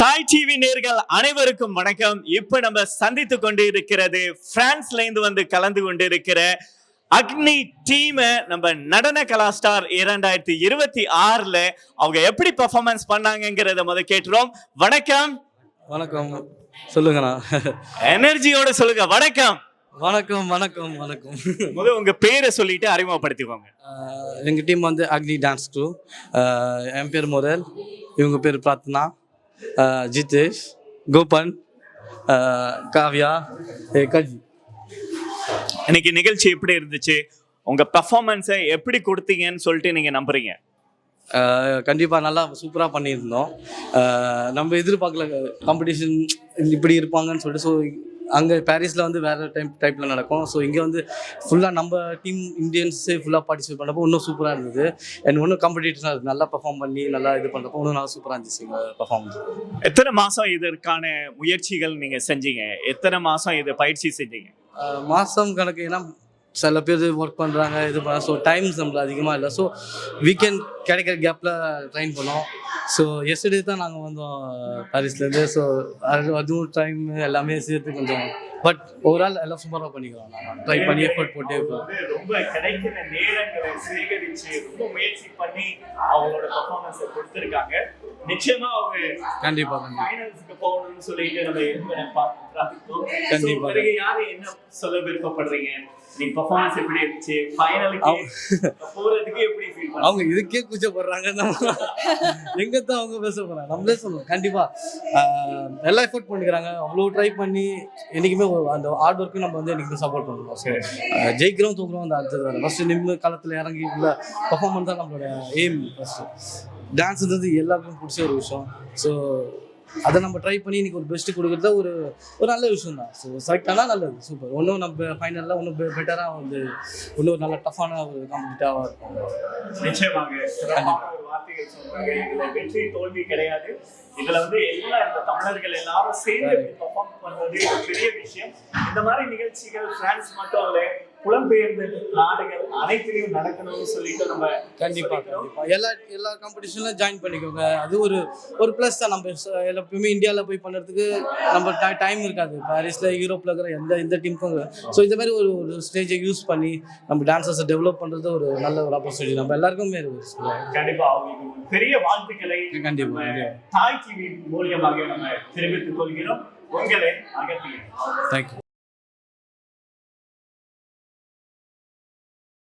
தாய் டிவி நேர்கள் அனைவருக்கும் வணக்கம். இப்ப நம்ம சந்தித்து கொண்டு இருக்கிறது பிரான்ஸ்ல இருந்து வந்து கலந்து கொண்டு இருக்கிற அக்னி டீம். நம்ம நடன கலா ஸ்டார் 2026ல அவங்க எப்படி பெர்ஃபார்மன்ஸ் பண்ணாங்கிறத முத கேட்டுறோம். வணக்கம். வணக்கம், சொல்லுங்கண்ணா. எனர்ஜியோட சொல்லுங்க. வணக்கம். வணக்கம் வணக்கம் வணக்கம். முதல்ல உங்க பேரை சொல்லிட்டு அறிமுகப்படுத்திக்கோங்க. எங்கள் டீம் வந்து அக்னி டான்ஸ் க்ரூ. என் பேர் முதல், இவங்க பேர் பிரார்த்தனா, ஜிதேஷ், கோபன், காவ்யா, கஜி. இன்னைக்கு நிகழ்ச்சி எப்படி இருந்துச்சு? உங்க பெர்ஃபார்மன்ஸை எப்படி கொடுத்தீங்கன்னு சொல்லிட்டு நீங்க நம்புறீங்க? கண்டிப்பாக நல்லா சூப்பராக பண்ணியிருந்தோம். நம்ம எதிர்பார்க்கல காம்படிஷன் இப்படி இருப்பாங்கன்னு சொல்லிட்டு. ஸோ அங்கே பாரிஸில் வந்து வேறு டைப்பில் நடக்கும். ஸோ இங்கே வந்து ஃபுல்லாக நம்ம டீம் இந்தியன்ஸே ஃபுல்லாக பார்ட்டிசிபேட் பண்ணப்போ இன்னும் சூப்பராக இருந்தது. அண்ட் இன்னும் காம்படிட்டர்ஸாக இருக்குது. நல்லா பெர்ஃபார்ம் பண்ணி நல்லா இது பண்ணுறப்போ இன்னும் நல்லா சூப்பராக இருந்துச்சு எங்கள் பெர்ஃபார்மன்ஸ். எத்தனை மாதம் இதற்கான முயற்சிகள் நீங்கள் செஞ்சீங்க? எத்தனை மாதம் இதை பயிற்சி செஞ்சீங்க? மாதம் கணக்கு. ஏன்னா சில பேர் ஒர்க் பண்ணுறாங்க, இது பண்ண. ஸோ டைம்ஸ் நம்மளுக்கு அதிகமாக இல்லை. ஸோ வீக்கெண்ட் கிடைக்கிற கேப்பில் ட்ரைன் பண்ணோம். ஸோ எஸ்டர்டே தான் நாங்கள் வந்தோம் பாரிஸ்லேருந்து. ஸோ அதுவும் டைம் எல்லாமே சேர்த்து கொஞ்சம், பட் ஓவரால் எல்லாம் சூப்பராக பண்ணிக்கலாம். நாங்கள் ட்ரை பண்ணி எஃபர்ட் போட்டே இருக்கோம். ரொம்ப கிடைக்கிற நேரங்களை சேகரித்து ரொம்ப முயற்சி பண்ணி அவங்களோட பர்ஃபார்மன்ஸை கொடுத்துருக்காங்க. நிச்சயமா அவங்க கண்டிப்பாக ஃபைனல்ஸ்க்கு போகணும்னு சொல்லிட்டு நம்ம கண்டிப்பாக. யாரு என்ன சொல்ல விருப்பப்படுறீங்க? நீங்க பெர்ஃபார்மன்ஸ் எப்படி இருந்துச்சு? ஃபைனலுக்கு போறதுக்கு எப்படி ஃபீல் பண்ணீங்க? அவங்க இதுக்கே கூச்சப்படுறாங்க. எங்க தான் அவங்க பேச போறாங்க, நம்மளே சொல்லணும். கண்டிப்பா எல்லா எஃபோர்ட் பண்ணிக்கிறாங்க. அவ்வளோ ட்ரை பண்ணி என்னைக்குமே அந்த ஹார்ட் ஒர்க்கு நம்ம வந்து என்னைக்குமே சப்போர்ட் பண்ணணும். ஸோ ஜெயிக்கிறோம் தூக்குறோம் அந்த அடுத்தது வேறு. ஃபர்ஸ்ட் நிம்ம காலத்தில் இறங்கி உள்ள பர்ஃபார்மன்ஸ் தான் நம்மளோட எய்ம். ஃபர்ஸ்ட் டான்ஸ்ன்றது எல்லாருக்கும் பிடிச்ச ஒரு விஷயம். ஸோ அதை நம்ம ட்ரை பண்ணி இன்னைக்கு ஒரு பெஸ்ட்டு கொடுக்குறது ஒரு நல்ல விஷயம் தான். ஸோ செலக்ட் ஆனால் நல்லது, சூப்பர். இன்னும் நம்ம ஃபைனலில் இன்னும் பெட்டராக வந்து இன்னும் ஒரு நல்ல டஃப்பான ஒரு காம்படிட்டாக இருக்கும். நிச்சயமாக வார்த்தைகள் சொல்றாங்க. இதுல வெற்றி தோல்வி கிடையாது. இதுல வந்து எல்லா இந்த தமிழர்கள் எல்லாரும் சேர்ந்து பெர்ஃபார்ம் பண்றது ஒரு பெரிய விஷயம். இந்த மாதிரி நிகழ்ச்சிகள் பிரான்ஸ் மட்டும் இல்ல, புலம்பெயர்ந்த நாடுகள் அனைத்திலையும் நடக்கணும்னு சொல்லிட்டு நம்ம கண்டிப்பா எல்லா காம்படிஷன்ல ஜாயின் பண்ணிக்கோங்க. அது ஒரு ப்ளஸ் தான். நம்ம எப்பவுமே இந்தியாவில் போய் பண்ணுறதுக்கு நம்ம டைம் இருக்காது. பாரிஸில் யூரோப்பில் இருக்கிற எந்த டீமுக்கும். ஸோ இந்த மாதிரி ஒரு ஸ்டேஜை யூஸ் பண்ணி நம்ம டான்ஸர்ஸை டெவலப் பண்ணுறது ஒரு நல்ல ஒரு ஆப்பர்ச்சுனிட்டி. நம்ம எல்லாருக்குமே கண்டிப்பா அவங்களுக்கு பெரிய வாழ்த்துக்களை கண்டிப்பா தாய் டிவி மூலியமாக நம்ம தெரிவித்துக் கொள்கிறோம். உங்களை அகத்தியம். தேங்க்யூ.